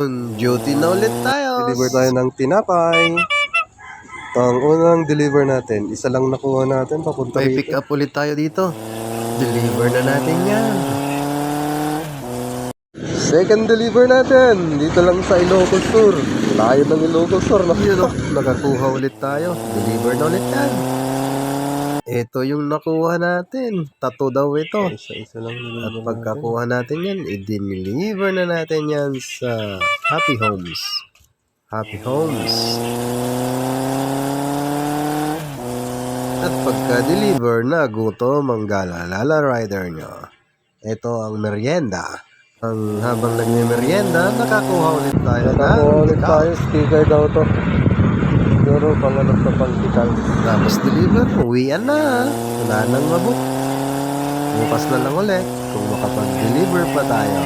Duty na ulit tayo. Deliver tayo ng tinapay. Ito ang unang deliver natin. Isa lang nakuha natin papunta May rito. pick up ulit tayo dito. Deliver na natin yan. Second deliver natin. Dito lang sa Ilocos Sur. Layo ng Ilocos Sur. Yun o, nakakuha ulit tayo. Deliver na ulit yan. Ito yung nakuha natin. Tato daw ito. Isa lang. At pagkakuha natin yan, i-deliver na natin yan sa Happy Homes. Happy Homes. At pagka-deliver na gutom ang galalala rider nyo. Ito ang merienda. Habang nagme-merienda, nakakuha ulit tayo Nakakuha ulit tayo. Sticker daw to. Pero pangalap na pang-tikal. Tapos deliver, uwian na. Wala nang mabook. Bukas na lang ulit kung makapag-deliver pa tayo.